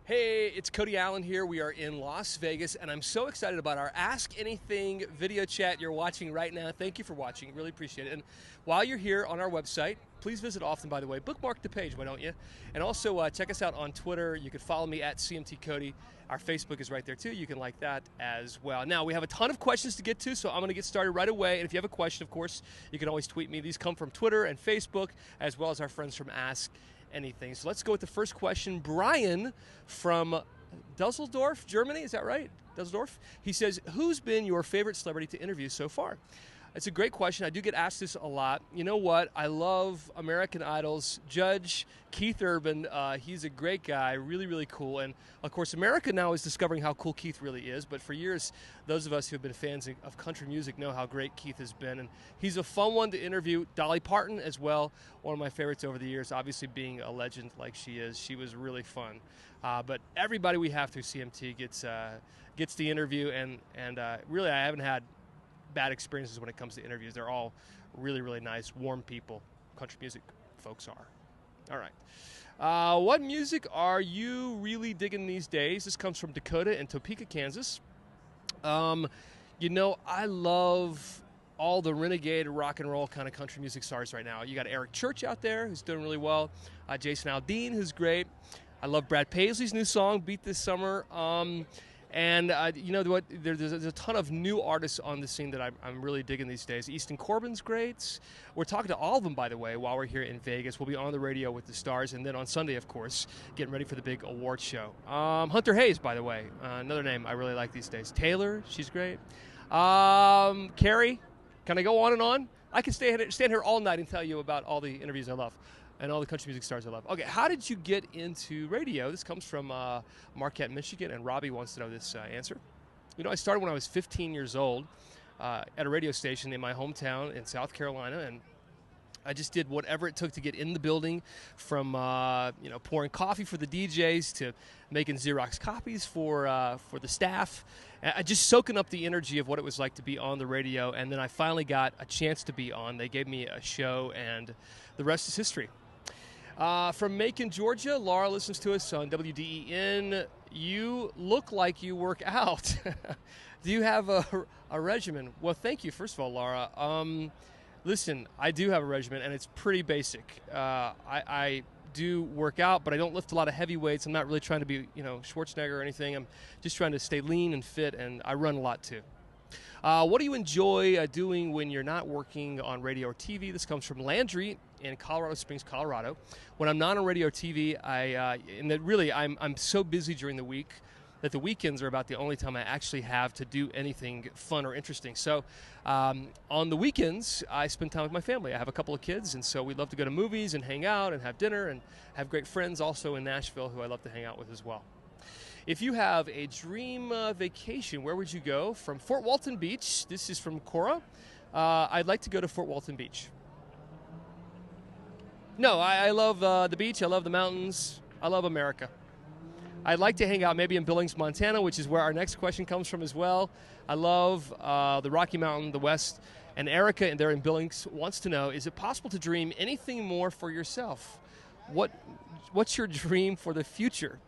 Hey, it's Cody Allen here. We are in Las Vegas, and I'm so excited about our Ask Anything video chat you're watching right now. Thank you for watching. Really appreciate it. And while you're here on our website, please visit often, by the way. Bookmark the page, why don't you? And also check us out on Twitter. You can follow me at CMT Cody. Our Facebook is right there, too. You can like that as well. Now, we have a ton of questions to get to, so I'm going to get started right away. And if you have a question, of course, you can always tweet me. These come from Twitter and Facebook, as well as our friends from Ask Anything. So let's go with the first question. Brian from Dusseldorf, Germany, is that right? Dusseldorf? He says, who's been your favorite celebrity to interview so far? It's a great question. I do get asked this a lot. You know what? I love American Idol's Judge Keith Urban. He's a great guy, really, really cool. And, of course, America now is discovering how cool Keith really is. But for years, those of us who have been fans of country music know how great Keith has been. And he's a fun one to interview. Dolly Parton as well, one of my favorites over the years, obviously being a legend like she is. She was really fun. But everybody we have through CMT gets the interview. And really, I haven't had bad experiences when it comes to interviews. They're all really, really nice, warm people. Country music folks are. All right. What music are you really digging these days? This comes from Dakota in Topeka, Kansas. You know, I love all the renegade rock and roll kind of country music stars right now. You got Eric Church out there who's doing really well. Jason Aldean, who's great. I love Brad Paisley's new song, Beat This Summer. And you know what? There's a ton of new artists on the scene that I'm really digging these days. Easton Corbin's great. We're talking to all of them, by the way, while we're here in Vegas. We'll be on the radio with the stars, and then on Sunday, of course, getting ready for the big award show. Hunter Hayes, by the way, another name I really like these days. Taylor, she's great. Carrie, can I go on and on? I can stand here all night and tell you about all the interviews I love and all the country music stars I love. Okay, how did you get into radio? This comes from Marquette, Michigan, and Robbie wants to know this answer. You know, I started when I was 15 years old at a radio station in my hometown in South Carolina, and I just did whatever it took to get in the building, from pouring coffee for the DJs to making Xerox copies for the staff. I just soaking up the energy of what it was like to be on the radio, and then I finally got a chance to be on. They gave me a show, and the rest is history. From Macon, Georgia, Laura listens to us on WDEN. You look like you work out. Do you have a regimen? Well, thank you, first of all, Laura. Listen, I do have a regimen, and it's pretty basic. I do work out, but I don't lift a lot of heavy weights. I'm not really trying to be, Schwarzenegger or anything. I'm just trying to stay lean and fit, and I run a lot, too. What do you enjoy doing when you're not working on radio or TV? This comes from Landry in Colorado Springs, Colorado. When I'm not on radio or TV, I'm so busy during the week that the weekends are about the only time I actually have to do anything fun or interesting. So on the weekends, I spend time with my family. I have a couple of kids, and so we love to go to movies and hang out and have dinner, and have great friends also in Nashville who I love to hang out with as well. If you have a dream vacation, where would you go? From Fort Walton Beach. This is from Cora. I'd like to go to Fort Walton Beach. No, I love the beach. I love the mountains. I love America. I'd like to hang out maybe in Billings, Montana, which is where our next question comes from as well. I love the Rocky Mountain, the West. And Erica, and there in Billings, wants to know, is it possible to dream anything more for yourself? What's your dream for the future?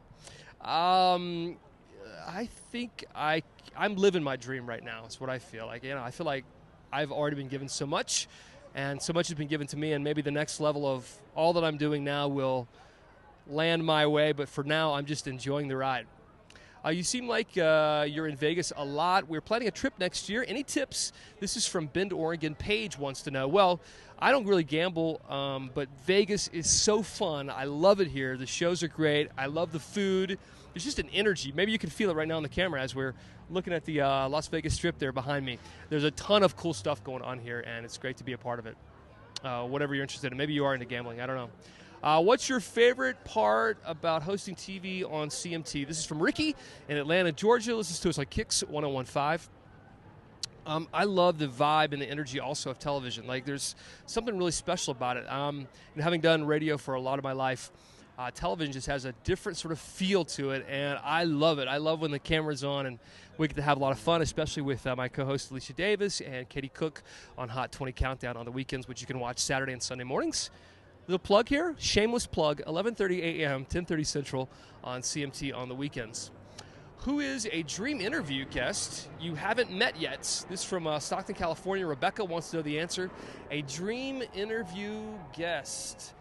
I think I'm living my dream right now. It's what I feel like. I feel like I've already been given so much, and so much has been given to me, and maybe the next level of all that I'm doing now will land my way, but for now, I'm just enjoying the ride. You seem like you're in Vegas a lot. We're planning a trip next year. Any tips? This is from Bend, Oregon. Paige wants to know. Well, I don't really gamble, but Vegas is so fun. I love it here. The shows are great. I love the food. There's just an energy. Maybe you can feel it right now on the camera as we're looking at the Las Vegas Strip there behind me. There's a ton of cool stuff going on here, and it's great to be a part of it. Whatever you're interested in. Maybe you are into gambling. I don't know. What's your favorite part about hosting TV on CMT? This is from Ricky in Atlanta, Georgia. Listens to us on Kicks 1015. I love the vibe and the energy also of television. Like, there's something really special about it. And having done radio for a lot of my life, television just has a different sort of feel to it, and I love it. I love when the camera's on, and we get to have a lot of fun, especially with my co-host Alicia Davis and Katie Cook on Hot 20 Countdown on the weekends, which you can watch Saturday and Sunday mornings Little plug here, shameless plug, 11:30 a.m., 10:30 Central on CMT on the weekends. Who is a dream interview guest you haven't met yet? This from Stockton, California. Rebecca wants to know the answer. A dream interview guest.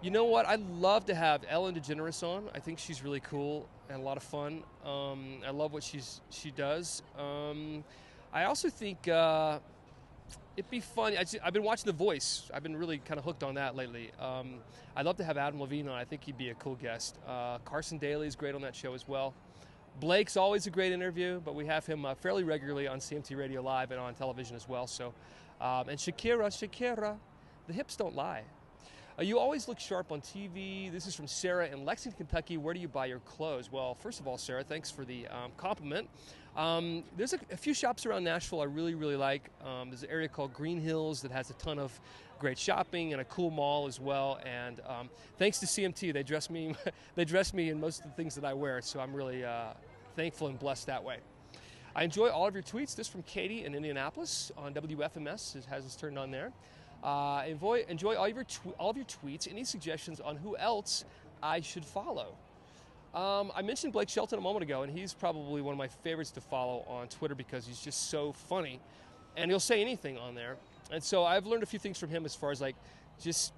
You know what? I'd love to have Ellen DeGeneres on. I think she's really cool and a lot of fun. I love what she does. I also think it'd be fun. I've been watching The Voice. I've been really kind of hooked on that lately. I'd love to have Adam Levine on. I think he'd be a cool guest. Carson Daly is great on that show as well. Blake's always a great interview, but we have him fairly regularly on CMT Radio Live and on television as well. So, and Shakira, the hips don't lie. You always look sharp on TV. This is from Sarah in Lexington, Kentucky. Where do you buy your clothes? Well, first of all, Sarah, thanks for the compliment. There's a few shops around Nashville I really, really like. There's an area called Green Hills that has a ton of great shopping and a cool mall as well. And thanks to CMT, they dress me in most of the things that I wear. So I'm really thankful and blessed that way. I enjoy all of your tweets. This from Katie in Indianapolis on WFMS has us turned on there. Enjoy all of your tweets. Any suggestions on who else I should follow? I mentioned Blake Shelton a moment ago, and he's probably one of my favorites to follow on Twitter because he's just so funny, and he'll say anything on there. And so I've learned a few things from him as far as like just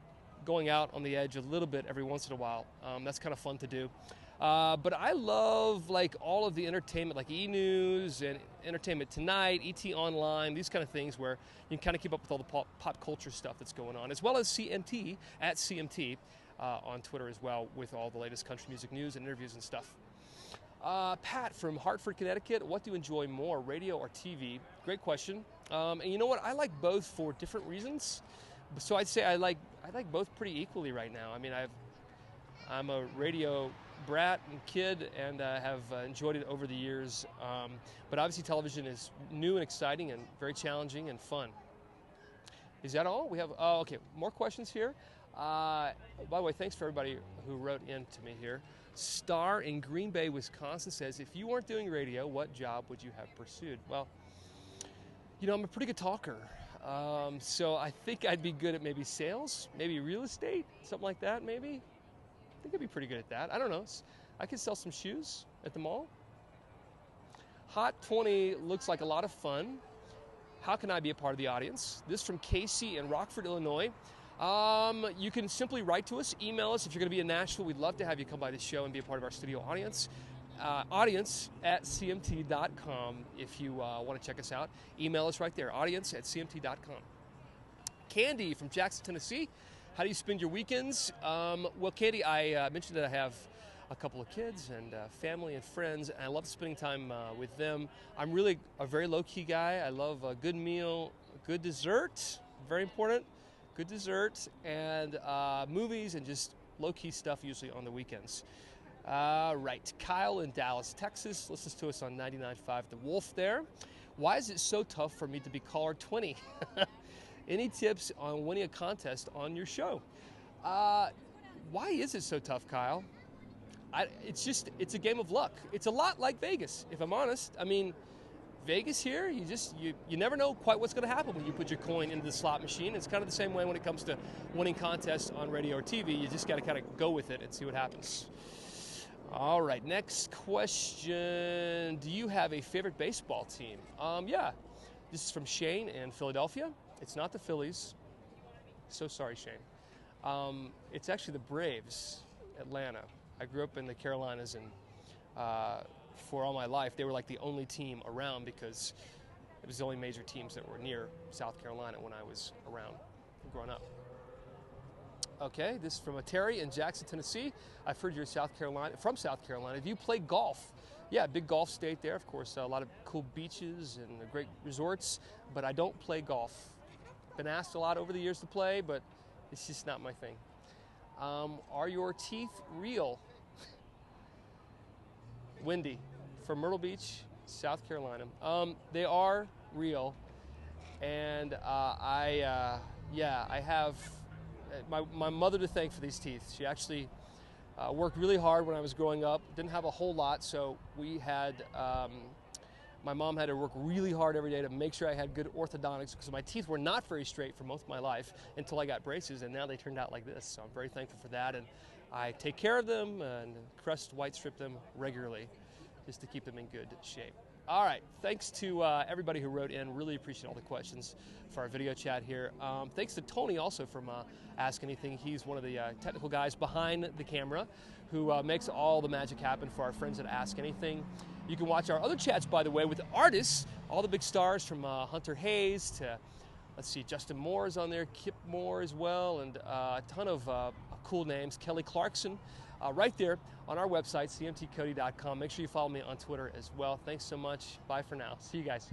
going out on the edge a little bit every once in a while. That's kind of fun to do. But I love like all of the entertainment, like E! News and Entertainment Tonight, ET Online, these kind of things where you can kind of keep up with all the pop culture stuff that's going on, as well as CMT at CMT on Twitter as well with all the latest country music news and interviews and stuff. Pat from Hartford, Connecticut, what do you enjoy more, radio or TV? Great question. And you know what? I like both for different reasons. So I'd say I like both pretty equally right now. I mean, I'm a radio brat and kid and have enjoyed it over the years. But obviously television is new and exciting and very challenging and fun. Is that all? We have, okay, more questions here. By the way, thanks for everybody who wrote in to me here. Star in Green Bay, Wisconsin says, if you weren't doing radio, what job would you have pursued? Well, you know, I'm a pretty good talker. So I think I'd be good at maybe sales, maybe real estate, something like that, maybe. I think I'd be pretty good at that. I don't know. I could sell some shoes at the mall. Hot 20 looks like a lot of fun. How can I be a part of the audience? This from Casey in Rockford, Illinois. You can simply write to us, email us. If you're going to be in Nashville, we'd love to have you come by the show and be a part of our studio audience. Audience at cmt.com if you want to check us out. Email us right there, audience at cmt.com. Candy from Jackson, Tennessee. How do you spend your weekends? Well, Candy, I mentioned that I have a couple of kids and family and friends, and I love spending time with them. I'm really a very low-key guy. I love a good meal, good dessert, very important, good dessert, and movies and just low-key stuff usually on the weekends. Right, Kyle in Dallas, Texas, listens to us on 99.5 The Wolf there. Why is it so tough for me to be caller 20? Any tips on winning a contest on your show? Why is it so tough, Kyle? It's a game of luck. It's a lot like Vegas, if I'm honest. I mean, Vegas here, you never know quite what's going to happen when you put your coin into the slot machine. It's kind of the same way when it comes to winning contests on radio or TV. You just got to kind of go with it and see what happens. All right, next question. Do you have a favorite baseball team? Yeah. This is from Shane in Philadelphia. It's not the Phillies. So sorry, Shane. It's actually the Braves, Atlanta. I grew up in the Carolinas, and for all my life, they were like the only team around because it was the only major teams that were near South Carolina when I was around growing up. Okay, this is from Terry in Jackson, Tennessee. I've heard you're from South Carolina. Do you play golf? Yeah, big golf state there, of course. A lot of cool beaches and great resorts, but I don't play golf. Been asked a lot over the years to play, but it's just not my thing. Are your teeth real? Wendy from Myrtle Beach, South Carolina. They are real, and I have my mother to thank for these teeth. She actually worked really hard when I was growing up. Didn't have a whole lot, so we had My mom had to work really hard every day to make sure I had good orthodontics because my teeth were not very straight for most of my life until I got braces, and now they turned out like this. So I'm very thankful for that, and I take care of them and crest white strip them regularly just to keep them in good shape. All right, thanks to everybody who wrote in. Really appreciate all the questions for our video chat here. Thanks to Tony also from Ask Anything. He's one of the technical guys behind the camera who makes all the magic happen for our friends at Ask Anything. You can watch our other chats, by the way, with artists, all the big stars from Hunter Hayes to, let's see, Justin Moore is on there, Kip Moore as well, and a ton of cool names. Kelly Clarkson, right there on our website, cmtcody.com. Make sure you follow me on Twitter as well. Thanks so much. Bye for now. See you guys.